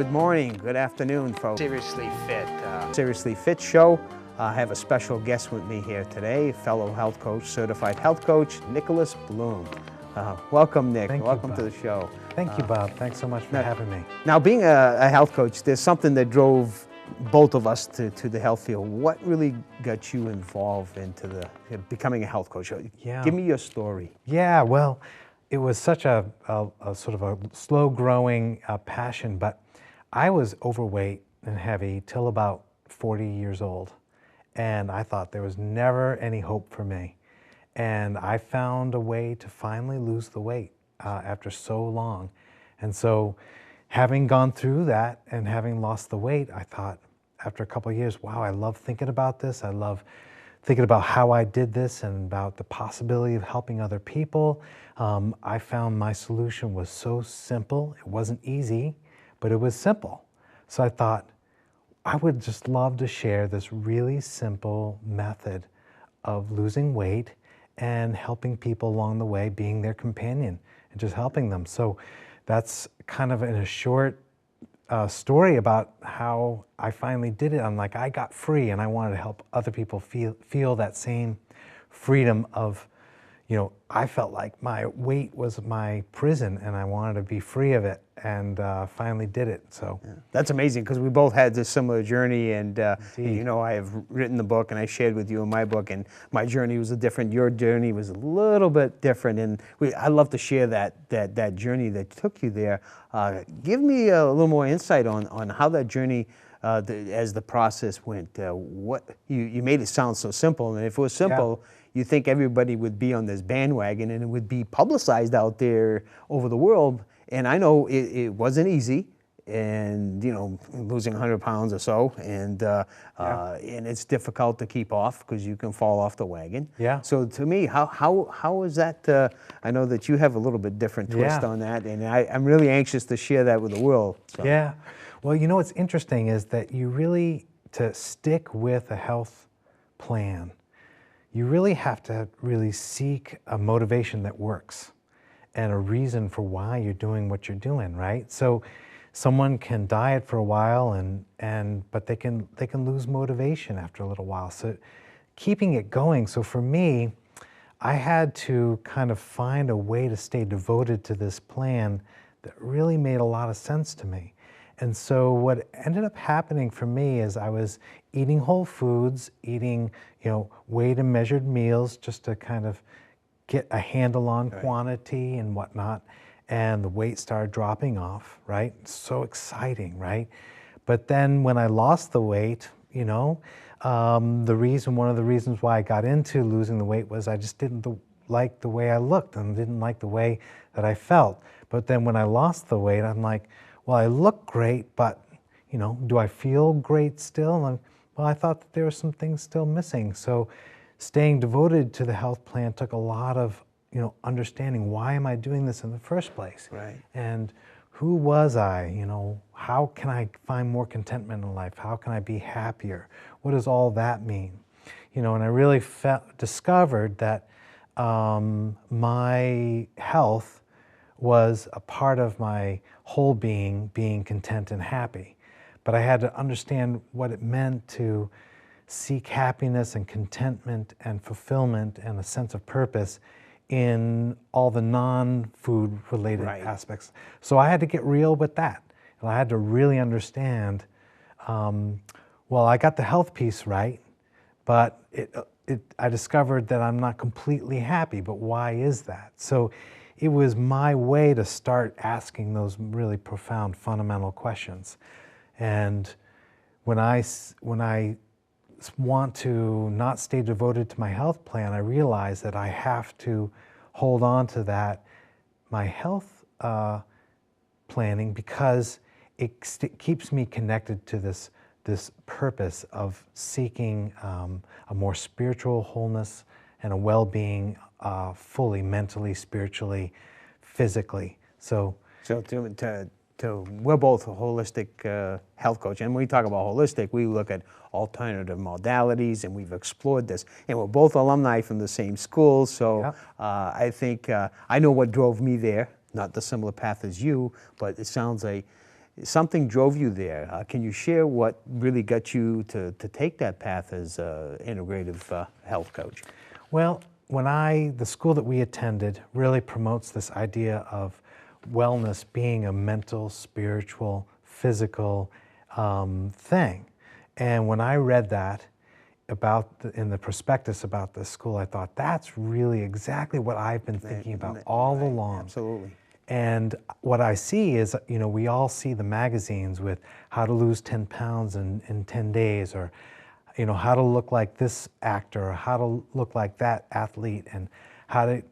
Good morning, good afternoon, folks. Seriously Fit. Seriously Fit show. I have a special guest with me here today, fellow health coach, certified health coach, Nicholas Bloom. Welcome, Nick. Welcome to the show. Thank you, Bob. Thanks so much for having me. Now, being a health coach, there's something that drove both of us to the health field. What really got you involved into becoming a health coach? Yeah. Give me your story. Yeah, well, it was such a sort of a slow-growing passion, but I was overweight and heavy till about 40 years old, and I thought there was never any hope for me. And I found a way to finally lose the weight after so long. And so having gone through that and having lost the weight, I thought after a couple of years, wow, I love thinking about this. I love thinking about how I did this and about the possibility of helping other people. I found my solution was so simple. It wasn't easy, but it was simple. So I thought, I would just love to share this really simple method of losing weight and helping people along the way, being their companion and just helping them. So that's kind of in a short story about how I finally did it. I'm like, I got free and I wanted to help other people feel that same freedom of, you know, I felt like my weight was my prison and I wanted to be free of it, and finally did it. So yeah. That's amazing, because we both had this similar journey, and you know, I have written the book and I shared with you in my book, and my journey was different. Your journey was a little bit different, and I love to share that journey that took you there. Give me a little more insight on how that journey, as the process went. What you made it sound so simple, and if it was simple, yeah, you think everybody would be on this bandwagon and it would be publicized out there over the world. And I know it wasn't easy, and you know, losing 100 pounds or so, and and it's difficult to keep off because you can fall off the wagon. Yeah. So to me, how is that? I know that you have a little bit different twist on that, and I'm really anxious to share that with the world. So. Yeah. Well, you know what's interesting is that you really, to stick with a health plan, you really have to really seek a motivation that works and a reason for why you're doing what you're doing, right? So someone can diet for a while but they can lose motivation after a little while. So keeping it going. So for me, I had to kind of find a way to stay devoted to this plan that really made a lot of sense to me. And so what ended up happening for me is I was eating whole foods, eating, you know, weighed and measured meals just to kind of get a handle on quantity and whatnot, and the weight started dropping off, right? So exciting, right? But then when I lost the weight, you know, one of the reasons why I got into losing the weight was I just didn't like the way I looked and didn't like the way that I felt. But then when I lost the weight, I'm like, well, I look great, but, you know, do I feel great still? And well, I thought that there were some things still missing. So staying devoted to the health plan took a lot of, you know, understanding, why am I doing this in the first place? Right. And who was I? You know, how can I find more contentment in life? How can I be happier? What does all that mean? You know, and I really discovered that my health was a part of my whole being content and happy. But I had to understand what it meant to seek happiness and contentment and fulfillment and a sense of purpose in all the non-food related aspects. So I had to get real with that. And I had to really understand, well, I got the health piece right, but I discovered that I'm not completely happy, but why is that? So it was my way to start asking those really profound, fundamental questions. And when I want to not stay devoted to my health plan, I realize that I have to hold on to that, my health planning, because it keeps me connected to this purpose of seeking a more spiritual wholeness and a well-being, fully, mentally, spiritually, physically. So we're both a holistic health coach, and when we talk about holistic, we look at alternative modalities, and we've explored this. And we're both alumni from the same school, so I think I know what drove me there. Not the similar path as you, but it sounds like something drove you there. Can you share what really got you to take that path as an integrative health coach? Well, the school that we attended really promotes this idea of wellness being a mental, spiritual, physical thing. And when I read that in the prospectus about this school, I thought that's really exactly what I've been thinking about all along. Absolutely. And what I see is, we all see the magazines with how to lose 10 pounds in 10 days, or, how to look like this actor, or how to look like that athlete, and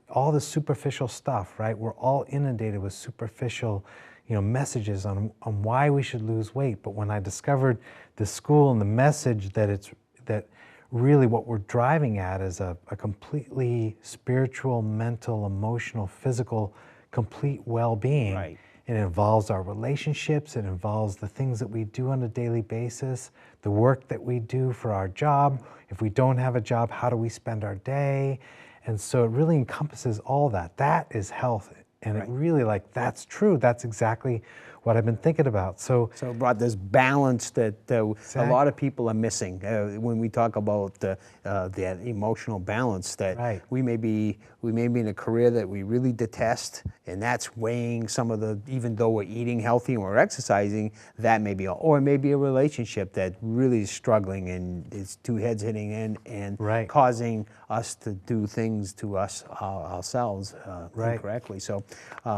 all the superficial stuff, right? We're all inundated with superficial, messages on why we should lose weight. But when I discovered the school and the message that really what we're driving at is a completely spiritual, mental, emotional, physical, complete well-being. Right. It involves our relationships, it involves the things that we do on a daily basis, the work that we do for our job. If we don't have a job, how do we spend our day? And so it really encompasses all that. That is health. And Right. it really, that's true. That's exactly what I've been thinking about. So it brought this balance that a Exactly. lot of people are missing when we talk about that emotional balance. That Right. we may be in a career that we really detest, and that's weighing some of the. Even though we're eating healthy and we're exercising, that may be, or it may be a relationship that really is struggling, and it's two heads hitting in and Right. causing us to do things to ourselves Right. incorrectly. So,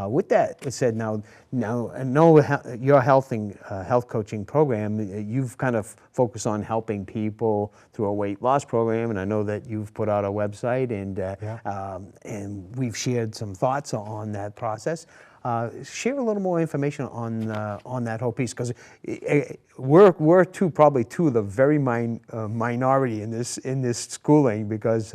with that said, now I know your health coaching program, you've kind of focused on helping people through a weight loss program, and I know that you've put out a website, and we've shared some thoughts on that process. Share a little more information on that whole piece, because we're probably two of the very minority in this schooling, because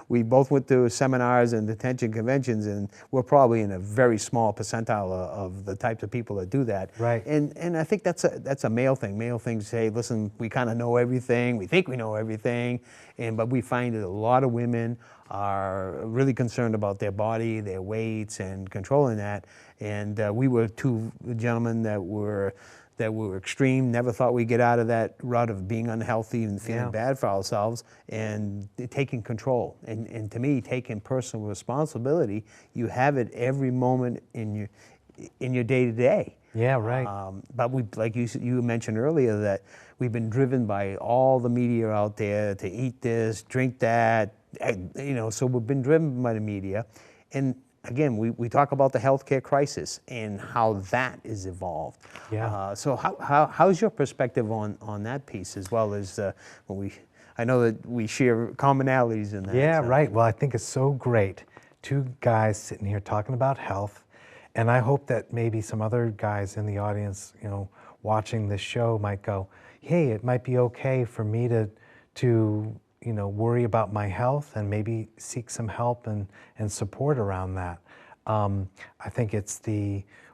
we both went to seminars and detention conventions, and we're probably in a very small percentile of the types of people that do that. Right. And I think that's a male thing. Male things say, listen, we kind of know everything. We think we know everything, but we find that a lot of women are really concerned about their body, their weights, and controlling that. And we were two gentlemen that were extreme, never thought we'd get out of that rut of being unhealthy and feeling bad for ourselves, and taking control. And to me, taking personal responsibility, you have it every moment in your day-to-day. Yeah, right. But like you mentioned earlier, that we've been driven by all the media out there to eat this, drink that, so we've been driven by the media. And again, we talk about the healthcare crisis and how that is evolved. Yeah. So how's your perspective on that piece, as well as I know that we share commonalities in that. Yeah, so. right. Well, I think it's so great. Two guys sitting here talking about health. And I hope that maybe some other guys in the audience, watching this show might go, hey, it might be okay for me to worry about my health and maybe seek some help and support around that. I think it's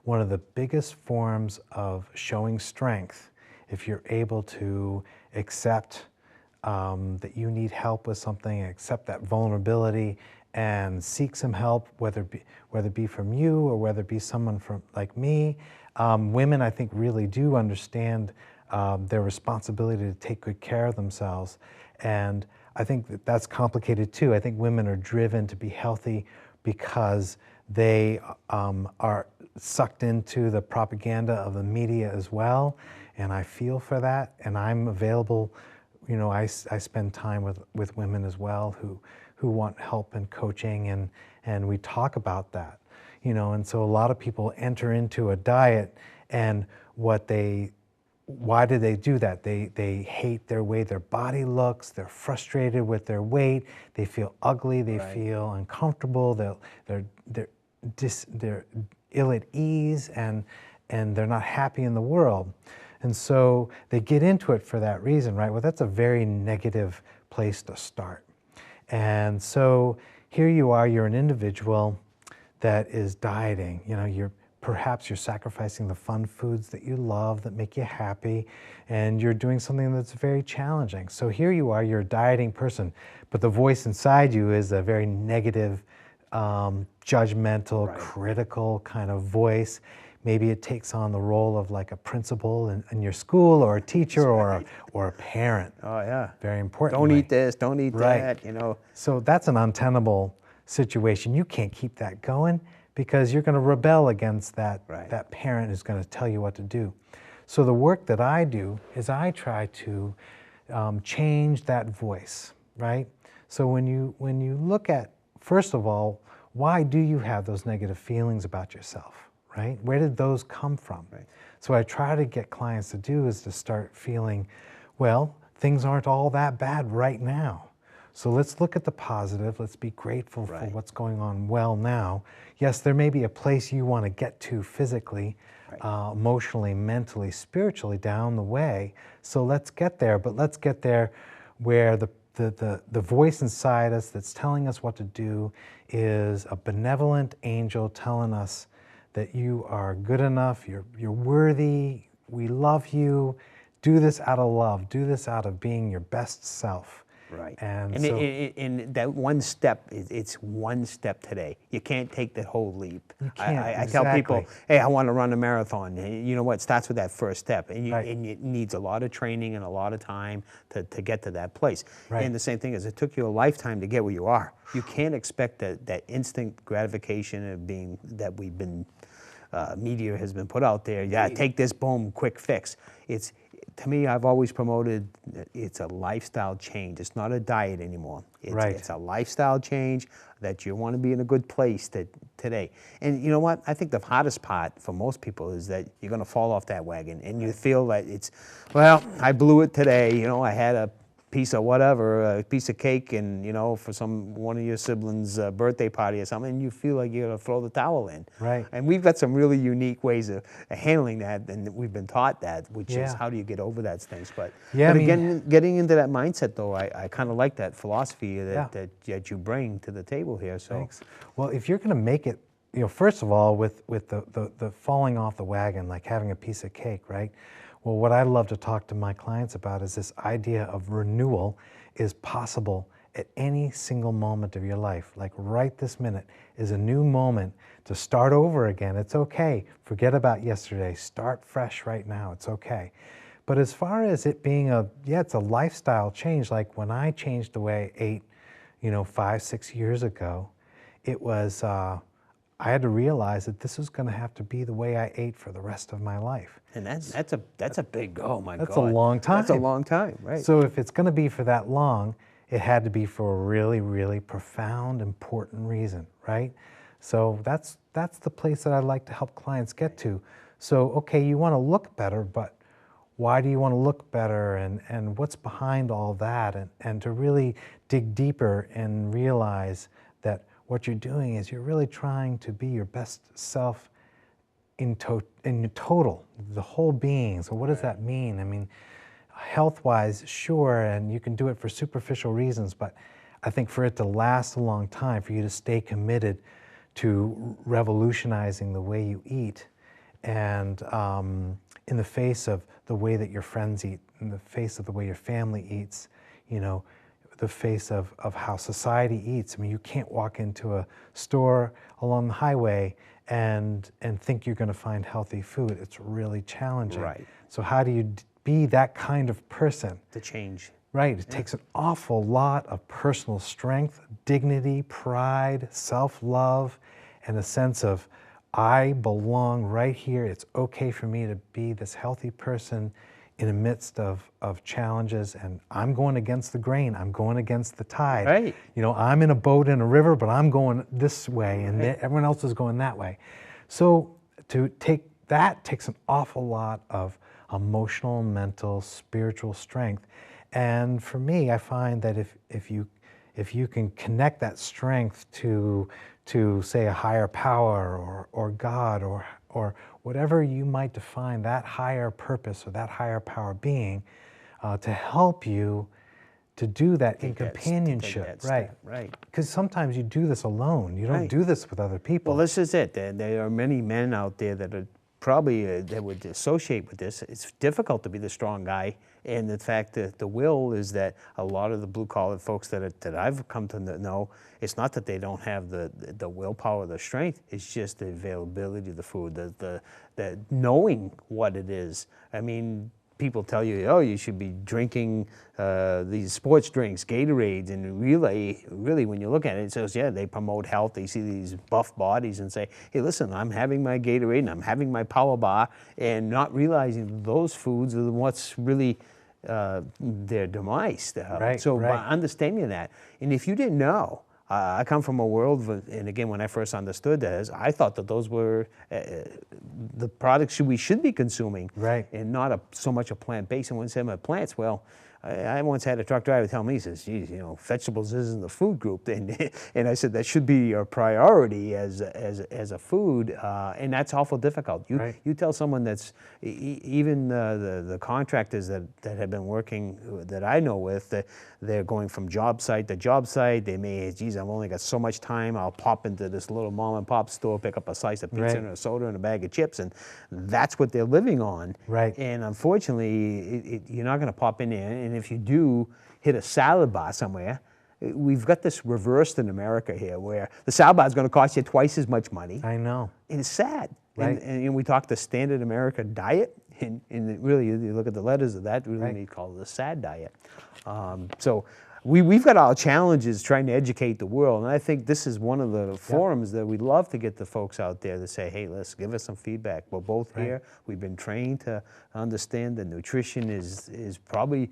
one of the biggest forms of showing strength if you're able to accept that you need help with something, accept that vulnerability, and seek some help, whether it be from you or whether it be someone like me. Women, I think, really do understand their responsibility to take good care of themselves. And I think that's complicated too. I think women are driven to be healthy because they are sucked into the propaganda of the media as well. And I feel for that, and I'm available. I spend time with women as well who want help and coaching, and we talk about that. And so a lot of people enter into a diet, and why do they do that? They hate their way their body looks, they're frustrated with their weight, they feel ugly, they feel uncomfortable, they're ill at ease, and they're not happy in the world. And so they get into it for that reason, right? Well, that's a very negative place to start. And so here you are, you're an individual that is dieting. Perhaps you're sacrificing the fun foods that you love, that make you happy, and you're doing something that's very challenging. So here you are, you're a dieting person, but the voice inside you is a very negative, judgmental, critical kind of voice. Maybe it takes on the role of like a principal in your school, or a teacher, or a parent. Oh, yeah. Very important. Don't eat this, don't eat Right. that, you know. So that's an untenable situation. You can't keep that going because you're going to rebel against that, Right. that parent who's going to tell you what to do. So the work that I do is I try to change that voice, right? So when you look at, first of all, why do you have those negative feelings about yourself, right? Where did those come from? Right. So what I try to get clients to do is to start feeling, well, things aren't all that bad right now. So let's look at the positive. Let's be grateful for Right. what's going on well now. Yes, there may be a place you want to get to physically, Right. emotionally, mentally, spiritually down the way. So let's get there, but let's get there where the voice inside us that's telling us what to do is a benevolent angel telling us that you are good enough, you're worthy, we love you, do this out of love, do this out of being your best self. Right. And so, so- and that one step, it's one step today. You can't take the whole leap. You can't, I tell people, exactly. hey, I want to run a marathon. And you know what? It starts with that first step. And, Right. and it needs a lot of training and a lot of time to get to that place. Right. And the same thing is, it took you a lifetime to get where you are. You can't expect that instant gratification of being, that we've been, media has been put out there. Yeah, take this, boom, quick fix. To me, I've always promoted it's a lifestyle change. It's not a diet anymore. Right. It's a lifestyle change that you want to be in a good place today. And you know what? I think the hardest part for most people is that you're going to fall off that wagon and you feel that it's, well, I blew it today. You know, I had a piece of whatever, a piece of cake, and you know, for one of your siblings' birthday party or something, and you feel like you're gonna throw the towel in. Right. And we've got some really unique ways of handling that, and we've been taught that, which is Yeah. how do you get over that things. But, Yeah, but I mean- again, getting into that mindset though, I kind of like that philosophy Yeah. that you bring to the table here. So. Thanks. Well, if you're going to make it, you know, first of all, with the falling off the wagon, like having a piece of cake, right? Well, what I love to talk to my clients about is this idea of renewal is possible at any single moment of your life. Like right this minute is a new moment to start over again. It's okay. Forget about yesterday. Start fresh right now. It's okay. But as far as it being it's a lifestyle change. Like when I changed the way I ate, you know, 5-6 years ago, it was, I had to realize that this was going to have to be the way I ate for the rest of my life. And that's a big, oh my God. That's a long time. That's a long time, right. So if it's going to be for that long, it had to be for a really, really profound, important reason, right? So that's the place that I like to help clients get to. So, okay, you want to look better, but why do you want to look better, and what's behind all that? And to really dig deeper and realize that what you're doing is you're really trying to be your best self in total, the whole being. So what does that mean? I mean, health-wise, sure, and you can do it for superficial reasons, but I think for it to last a long time, for you to stay committed to revolutionizing the way you eat, and in the face of the way that your friends eat, in the face of the way your family eats, you know, the face of how society eats. I mean, you can't walk into a store along the highway and think you're going to find healthy food. It's really challenging. Right. So how do you be that kind of person? To change. Right. It takes an awful lot of personal strength, dignity, pride, self-love, and a sense of, I belong right here. It's okay for me to be this healthy person in the midst of challenges, and I'm going against the grain. I'm going against the tide. Right. You know, I'm in a boat in a river, but I'm going this way, and everyone else is going that way. So to take that takes an awful lot of emotional, mental, spiritual strength. And for me, I find that if you can connect that strength to say a higher power or God or whatever you might define that higher purpose or that higher power being, to help you to do that in companionship, right? Right. Because sometimes you do this alone. You don't do this with other people. Well, this is it. There are many men out there that are probably that would associate with this, it's difficult to be the strong guy. And the fact that the will is that a lot of the blue-collar folks that I've come to know, it's not that they don't have the willpower, the strength, it's just the availability of the food, the knowing what it is. I mean, people tell you, oh, you should be drinking these sports drinks, Gatorades, and really, when you look at it, it says, yeah, they promote health. They see these buff bodies and say, hey, listen, I'm having my Gatorade and I'm having my Power Bar, and not realizing those foods are what's really their demise. By understanding that, and if you didn't know, I come from a world, and again, when I first understood that, I thought that those were the products we should be consuming, and not so much a plant-based. And when I say about plants, well, I once had a truck driver tell me, he says, geez, vegetables isn't the food group. And I said, that should be your priority as a food, and that's awful difficult. You tell someone that's, even the contractors that have been working, that I know with, that they're going from job site to job site. They may, geez, I've only got so much time, I'll pop into this little mom and pop store, pick up a slice of pizza and a soda and a bag of chips, and that's what they're living on. And unfortunately, you're not going to pop in there, and if you do hit a salad bar somewhere, we've got this reversed in America here, where the salad bar is going to cost you twice as much money. I know. And it's sad. And we talk the standard American diet, and really, you look at the letters of that, really need to call it the sad diet. So we've got our challenges trying to educate the world, and I think this is one of the forums that we'd love to get the folks out there to say, hey, let's give us some feedback. We're both here. We've been trained to understand that nutrition is probably,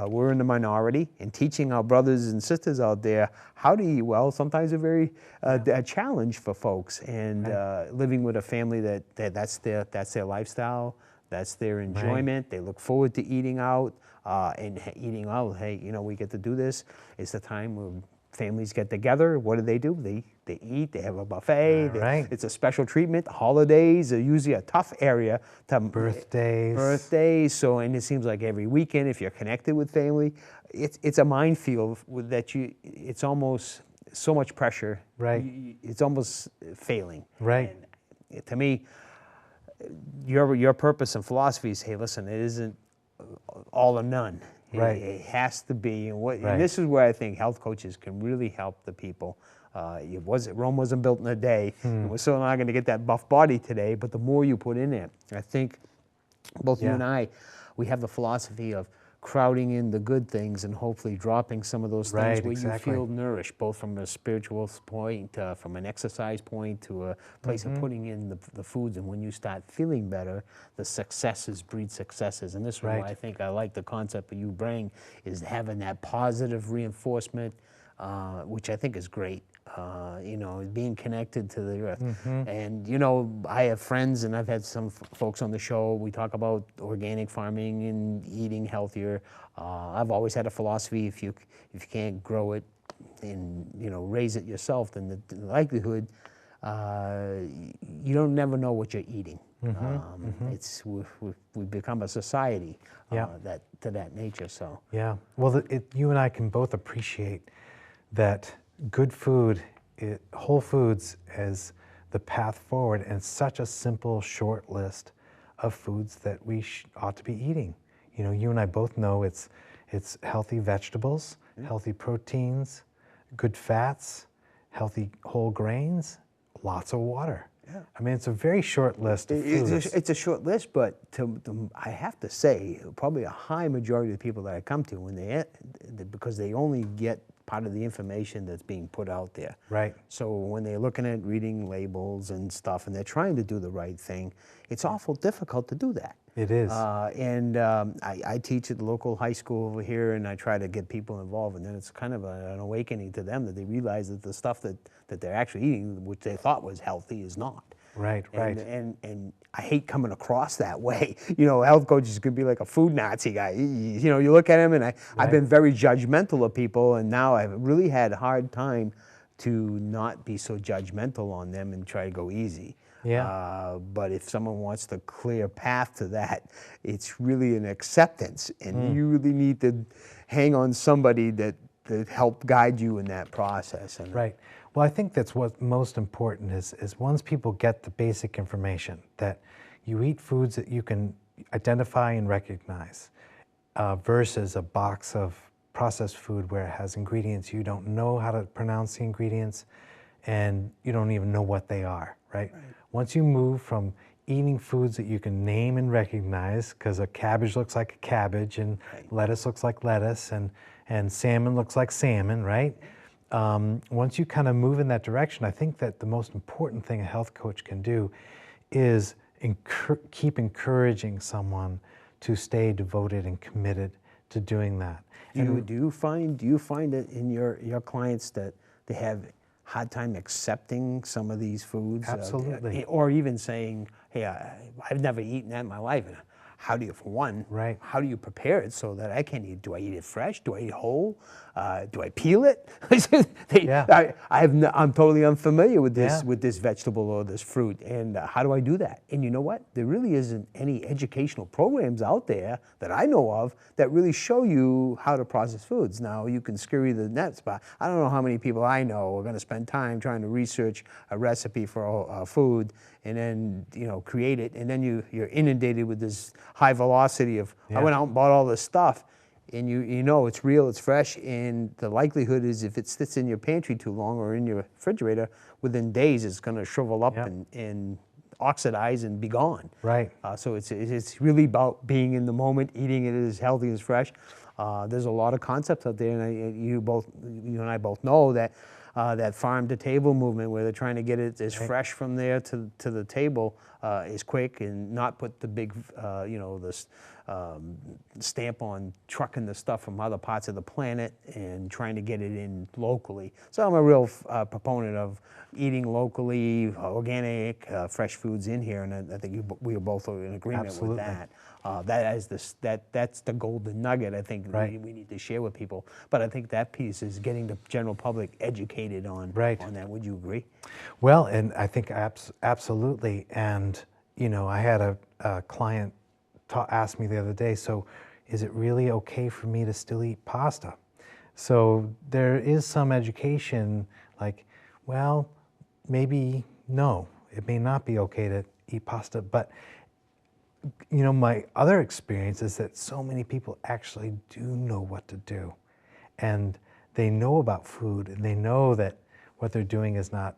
we're in the minority, and teaching our brothers and sisters out there how to eat well sometimes a challenge for folks, and living with a family that's their lifestyle, that's their enjoyment. They look forward to eating out. And eating out, hey, we get to do this. It's the time when families get together. What do? They eat, they have a buffet. It's a special treatment. Holidays are usually a tough area. Birthdays. So, and it seems like every weekend, if you're connected with family, it's a minefield that it's almost so much pressure. It's almost failing. And to me, your purpose and philosophy is, hey, listen, it isn't all or none. It has to be. And this is where I think health coaches can really help the people. Rome wasn't built in a day. And we're still not going to get that buff body today, but the more you put in it, I think both you and I, we have the philosophy of crowding in the good things and hopefully dropping some of those things where you feel nourished, both from a spiritual point, from an exercise point, to a place of putting in the foods. And when you start feeling better, the successes breed successes. And this is why I think I like the concept that you bring, is having that positive reinforcement, which I think is great. Being connected to the earth. And, I have friends, and I've had some folks on the show, we talk about organic farming and eating healthier. I've always had a philosophy, if you can't grow it and, raise it yourself, then the likelihood, you don't never know what you're eating. We've become a society that to that nature. So well, you and I can both appreciate that good food, whole foods, as the path forward, and such a simple, short list of foods that we ought to be eating. You and I both know it's healthy vegetables, healthy proteins, good fats, healthy whole grains, lots of water. I mean, it's a very short list of foods. It's a short list, but I have to say, probably a high majority of the people that I come to, because they only get part of the information that's being put out there. So when they're looking at reading labels and stuff, and they're trying to do the right thing, it's awful difficult to do that. It is. I teach at the local high school over here, and I try to get people involved, and then it's kind of an awakening to them that they realize that the stuff that they're actually eating, which they thought was healthy, is not. And I hate coming across that way. Health coaches could be like a food Nazi guy. You look at him, and I've been very judgmental of people, and now I've really had a hard time to not be so judgmental on them and try to go easy. But if someone wants the clear path to that, it's really an acceptance, and you really need to hang on somebody that help guide you in that process. Well, I think that's what's most important is once people get the basic information that, you eat foods that you can identify and recognize versus a box of processed food where it has ingredients you don't know how to pronounce the ingredients and you don't even know what they are, right? Once you move from eating foods that you can name and recognize, because a cabbage looks like a cabbage and lettuce looks like lettuce and salmon looks like salmon, right? Once you kind of move in that direction, I think that the most important thing a health coach can do is keep encouraging someone to stay devoted and committed to doing that. Do you find that in your clients that they have hard time accepting some of these foods? Absolutely. Or even saying, hey, I've never eaten that in my life. How do you, for one, how do you prepare it so that I can eat? Do I eat it fresh? Do I eat whole? Do I peel it? I'm totally unfamiliar with this vegetable or this fruit, and how do I do that? And you know what? There really isn't any educational programs out there that I know of that really show you how to process foods. Now, you can scurry the nets, but I don't know how many people I know are going to spend time trying to research a recipe for food and then create it, and then you're inundated with this high velocity of I went out and bought all this stuff, and you know it's real, it's fresh, and the likelihood is if it sits in your pantry too long or in your refrigerator, within days it's going to shrivel up and oxidize and be gone. Right. So it's really about being in the moment, eating it as healthy as fresh. There's a lot of concepts out there, and you and I both know that that farm to table movement, where they're trying to get it as fresh from there to the table, is quick, and not put the big, this stamp on trucking the stuff from other parts of the planet and trying to get it in locally. So I'm a real proponent of eating locally, organic, fresh foods in here, and I think we are both in agreement with that. That's the golden nugget I think we need to share with people. But I think that piece is getting the general public educated on that. Would you agree? Well, and I think absolutely. And I had a client ask me the other day, so is it really okay for me to still eat pasta? So there is some education, like, well, maybe no, it may not be okay to eat pasta, but my other experience is that so many people actually do know what to do, and they know about food, and they know that what they're doing is not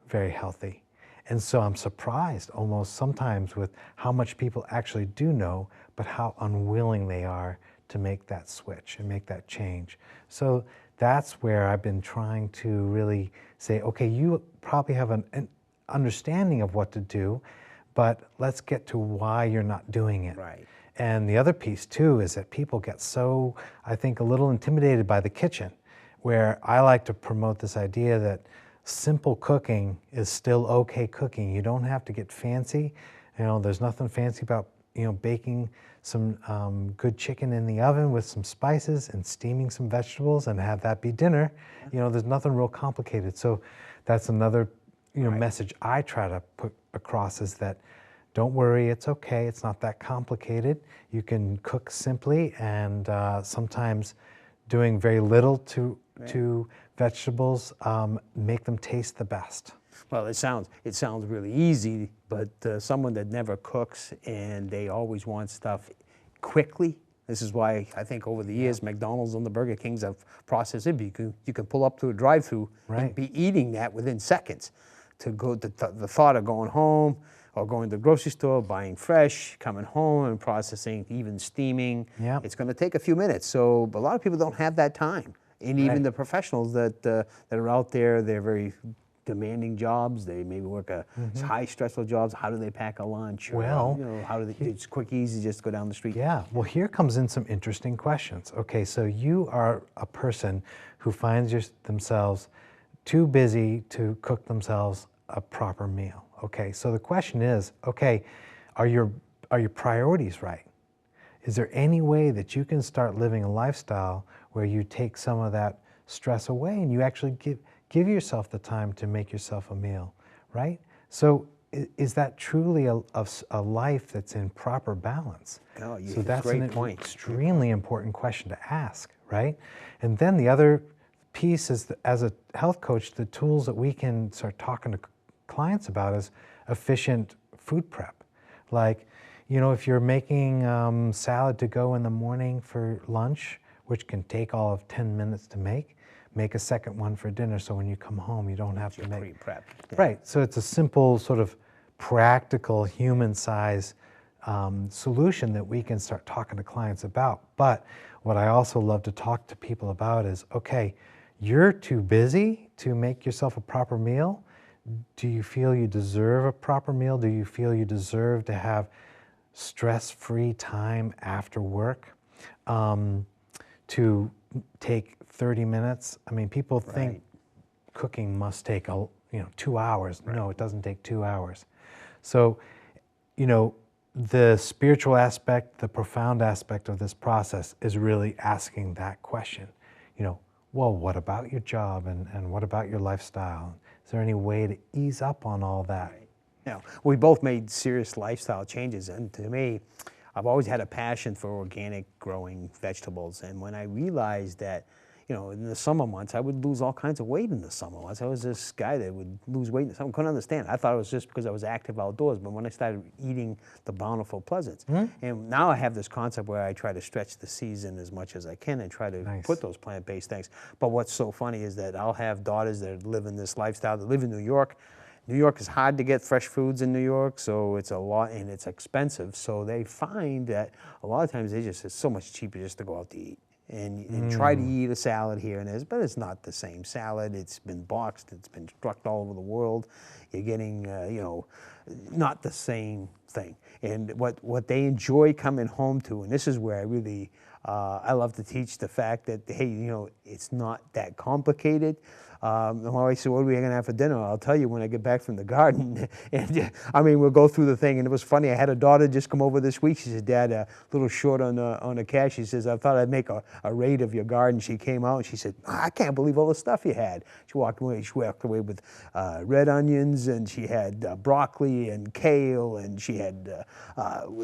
very healthy. And so I'm surprised almost sometimes with how much people actually do know, but how unwilling they are to make that switch and make that change. So that's where I've been trying to really say, okay, you probably have an understanding of what to do, but let's get to why you're not doing it. Right. And the other piece too is that people get so, I think, a little intimidated by the kitchen, where I like to promote this idea that simple cooking is still okay cooking. You don't have to get fancy. There's nothing fancy about baking some good chicken in the oven with some spices and steaming some vegetables and have that be dinner. There's nothing real complicated. So that's another message I try to put across, is that don't worry, it's okay. It's not that complicated. You can cook simply, and sometimes doing very little to vegetables make them taste the best. Well, it sounds really easy, but someone that never cooks and they always want stuff quickly. This is why I think over the years McDonald's and the Burger Kings have processed it. You can pull up to a drive-through and be eating that within seconds. The thought of going home or going to the grocery store, buying fresh, coming home and processing, even steaming, it's going to take a few minutes. So a lot of people don't have that time. And even the professionals that are out there, they're very demanding jobs. They maybe work high stressful jobs. How do they pack a lunch? Well, how do they? It's quick, easy, just go down the street. Yeah. Well, here comes in some interesting questions. Okay, so you are a person who finds themselves too busy to cook themselves a proper meal. Okay, so the question is, okay, are your priorities right? Is there any way that you can start living a lifestyle where you take some of that stress away and you actually give yourself the time to make yourself a meal, right? So is that truly a life that's in proper balance? Oh, so that's an extremely important question to ask, right? And then the other piece is that as a health coach, the tools that we can start talking to clients about is efficient food prep. Like, you know, if you're making salad to go in the morning for lunch, which can take all of 10 minutes to make a second one for dinner, so when you come home, you don't have to make pre-prep. Yeah. Right. So it's a simple, sort of practical, human-size solution that we can start talking to clients about. But what I also love to talk to people about is, okay, you're too busy to make yourself a proper meal. Do you feel you deserve a proper meal? Do you feel you deserve to have stress-free time after work? To take 30 minutes. I mean, people think cooking must take 2 hours. No, it doesn't take 2 hours. So, you know, the spiritual aspect, the profound aspect of this process is really asking that question. You know, well, what about your job and what about your lifestyle? Is there any way to ease up on all that? Now, we both made serious lifestyle changes, and to me, I've always had a passion for organic growing vegetables. And when I realized that, you know, in the summer months, I would lose all kinds of weight in the summer months. I was this guy that would lose weight in the summer. Couldn't understand. I thought it was just because I was active outdoors. But when I started eating the bountiful pleasants, and now I have this concept where I try to stretch the season as much as I can and try to put those plant-based things. But what's so funny is that I'll have daughters that live in this lifestyle, that live in New York. New York is hard to get fresh foods in New York, so it's a lot, and it's expensive. So they find that a lot of times it's so much cheaper just to go out to eat and try to eat a salad here and there, but it's not the same salad. It's been boxed, it's been trucked all over the world. You're getting, you know, not the same thing. And what they enjoy coming home to, and this is where I really, I love to teach the fact that, hey, you know, it's not that complicated. My wife said, what are we going to have for dinner? I'll tell you when I get back from the garden. And I mean, we'll go through the thing. And it was funny. I had a daughter just come over this week. She said, Dad, a little short on the cash. She says, I thought I'd make a raid of your garden. She came out and she said, I can't believe all the stuff you had. She walked away with red onions, and she had broccoli and kale, and she had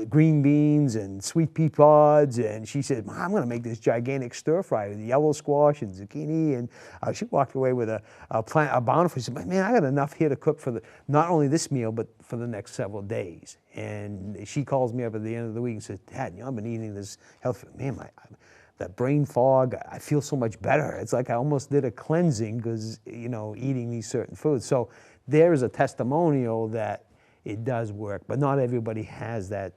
green beans and sweet pea pods. And she said, Mom, I'm going to make this gigantic stir fry with yellow squash and zucchini. And she walked away with a bountiful. She said, man, I got enough here to cook for not only this meal, but for the next several days. And she calls me up at the end of the week and says, Dad, you know, I've been eating this healthy. Man, that brain fog, I feel so much better. It's like I almost did a cleansing because, you know, eating these certain foods. So there is a testimonial that it does work, but not everybody has that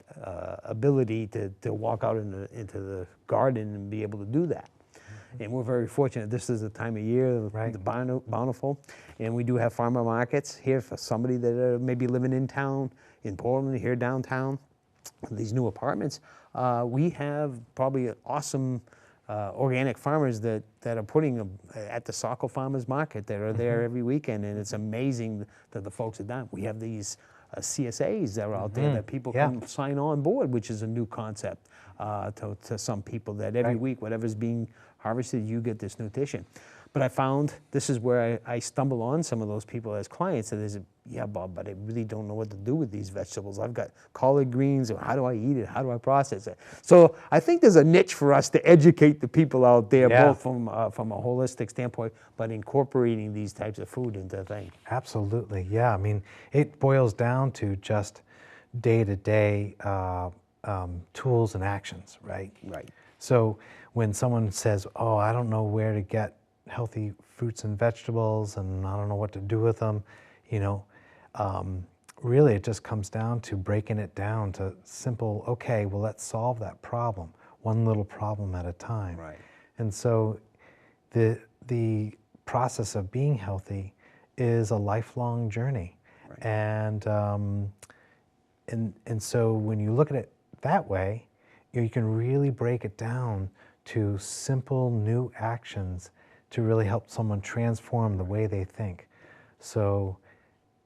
ability to walk out into the garden and be able to do that. And we're very fortunate. This is the time of year, the bountiful. And we do have farmer markets here for somebody that are maybe living in town, in Portland, here downtown, these new apartments. We have probably awesome organic farmers that are putting them at the Saco Farmers Market that are there every weekend. And it's amazing that the folks are done. We have these CSAs that are out there that people can sign on board, which is a new concept to some people, that every week, whatever's being harvested, you get this nutrition. But I found this is where I stumble on some of those people as clients that is, yeah, Bob, but I really don't know what to do with these vegetables. I've got collard greens, or how do I eat it? How do I process it? So I think there's a niche for us to educate the people out there, both from a holistic standpoint, but incorporating these types of food into the thing. Absolutely, yeah. I mean, it boils down to just day-to-day tools and actions, right? Right. So when someone says, oh, I don't know where to get healthy fruits and vegetables and I don't know what to do with them, you know, really it just comes down to breaking it down to simple, okay, well, let's solve that problem, one little problem at a time. Right. And so the process of being healthy is a lifelong journey. Right. And so when you look at it that way, you can really break it down to simple new actions to really help someone transform the way they think. So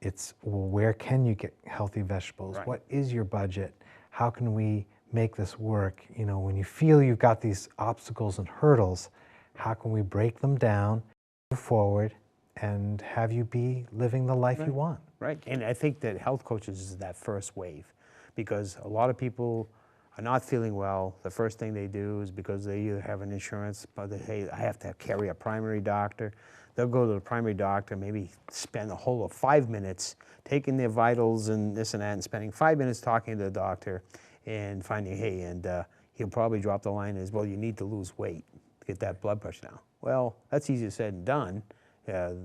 it's, well, where can you get healthy vegetables? Right. What is your budget? How can we make this work? You know, when you feel you've got these obstacles and hurdles, how can we break them down, move forward, and have you be living the life you want? Right. And I think that health coaches is that first wave, because a lot of people are not feeling well, the first thing they do is, because they either have an insurance, but they say, I have to carry a primary doctor. They'll go to the primary doctor, maybe spend a whole of 5 minutes taking their vitals and this and that, and spending 5 minutes talking to the doctor and finding, hey, and he'll probably drop the line as, well, you need to lose weight to get that blood pressure down. Well, that's easier said than done.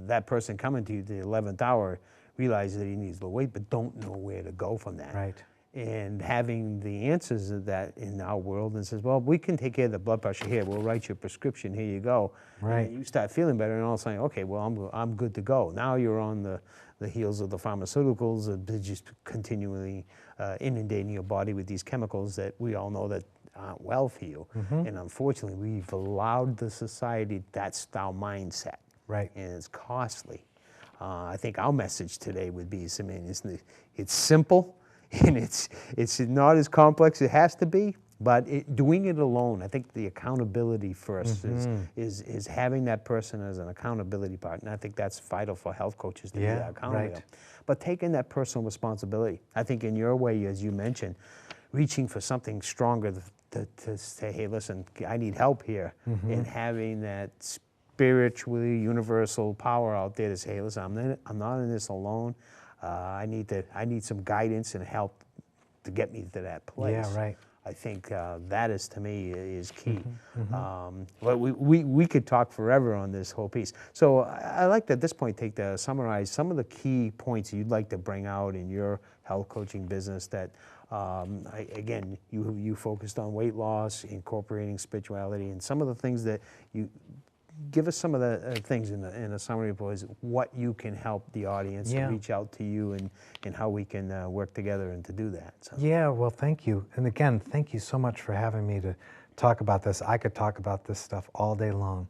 That person coming to you the 11th hour realizes that he needs to lose weight, but don't know where to go from that. Right. And having the answers of that in our world, and says, well, we can take care of the blood pressure here. We'll write you a prescription. Here you go. Right. And you start feeling better, and all of a sudden, okay, well, I'm good to go. Now you're on the heels of the pharmaceuticals, they're just continually inundating your body with these chemicals that we all know that aren't well for you. And unfortunately, we've allowed the society, that's our mindset. Right. And it's costly. I think our message today would be, I mean, it's simple, and it's not as complex as it has to be, but doing it alone, I think the accountability first is having that person as an accountability partner. I think that's vital for health coaches to be that accountable. Right. But taking that personal responsibility, I think in your way, as you mentioned, reaching for something stronger to say, hey, listen, I need help here, and having that spiritually universal power out there to say, hey, listen, I'm not in this alone. I need some guidance and help to get me to that place. Yeah, right. I think that is, to me, is key. But we could talk forever on this whole piece. So I like to, at this point, summarize some of the key points you'd like to bring out in your health coaching business that, again, you focused on weight loss, incorporating spirituality, and some of the things that you, give us some of the things in a summary of what you can help the audience to reach out to you, and how we can work together and to do that. So. Yeah, well, thank you. And again, thank you so much for having me to talk about this. I could talk about this stuff all day long.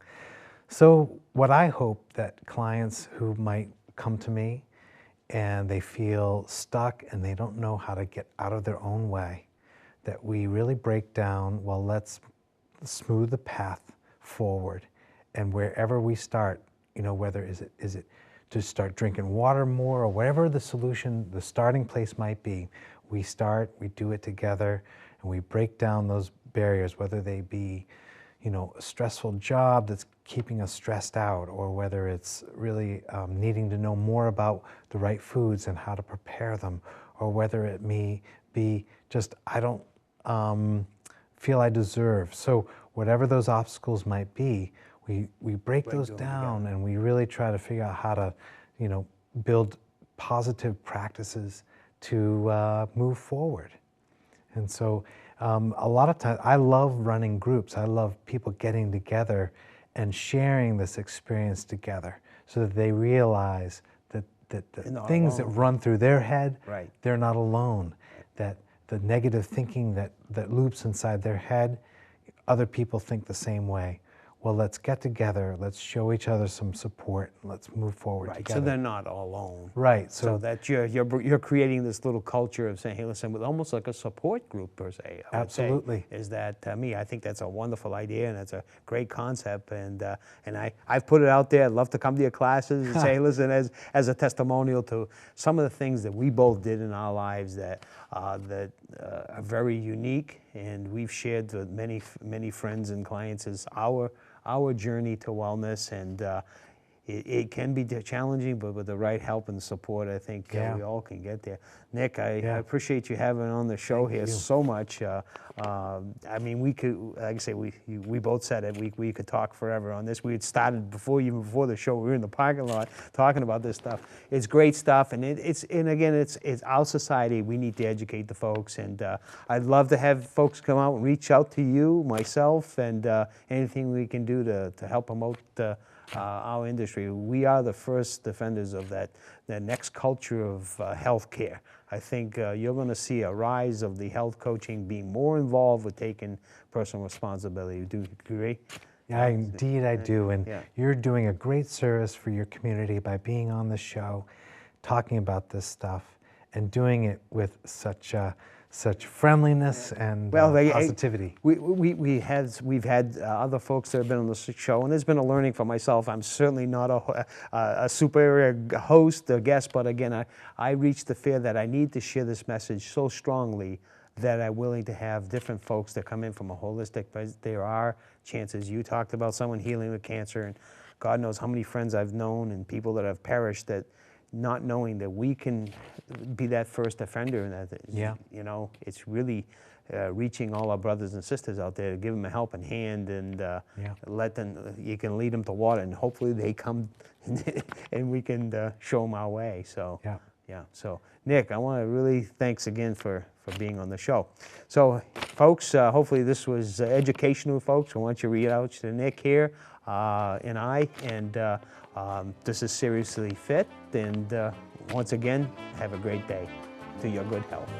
So what I hope that clients who might come to me and they feel stuck and they don't know how to get out of their own way, that we really break down, well, let's smooth the path forward. And wherever we start, you know, whether is it to start drinking water more, or whatever the solution, the starting place might be, we do it together, and we break down those barriers, whether they be, you know, a stressful job that's keeping us stressed out, or whether it's really needing to know more about the right foods and how to prepare them, or whether it may be just, I don't feel I deserve. So whatever those obstacles might be, we break those down, and we really try to figure out how to, you know, build positive practices to move forward. And so a lot of times, I love running groups. I love people getting together and sharing this experience together, so that they realize that the things that run through their head, they're not alone. That the negative thinking that loops inside their head, other people think the same way. Well, let's get together, let's show each other some support, and let's move forward together. So they're not all alone. Right. So that you're creating this little culture of saying, hey, listen, with almost like a support group per se. Absolutely. Is that, to me, I think that's a wonderful idea, and that's a great concept. And I've put it out there. I'd love to come to your classes and say, listen, as a testimonial to some of the things that we both did in our lives that are very unique, and we've shared with many friends and clients as our journey to wellness, and it can be challenging, but with the right help and support, I think we all can get there. Nick, I appreciate you having on the show here so much. I mean, we could, like I say, we both said it. We could talk forever on this. We had started before the show. We were in the parking lot talking about this stuff. It's great stuff, and again, it's our society. We need to educate the folks, and I'd love to have folks come out and reach out to you, myself, and anything we can do to help promote our industry. We are the first defenders of that next culture of healthcare. I think you're going to see a rise of the health coaching being more involved with taking personal responsibility. Do you agree? Yeah, indeed I do. And you're doing a great service for your community by being on the show, talking about this stuff, and doing it with such friendliness and positivity. We've had other folks that have been on the show, and there's been a learning for myself. I'm certainly not a superior host or guest, but again, I reached the fear that I need to share this message so strongly that are willing to have different folks that come in from a holistic, but there are chances. You talked about someone healing with cancer, and God knows how many friends I've known and people that have perished, that not knowing that we can be that first offender, and that, Yeah. you know, it's really reaching all our brothers and sisters out there to give them a helping hand, and let them, you can lead them to water, and hopefully they come and we can show them our way. So Yeah. so Nick, I want to really thanks again for being on the show. So folks, hopefully this was educational, folks. I want you to reach out to Nick here and I, and this is Seriously Fit, and once again, have a great day. To your good health.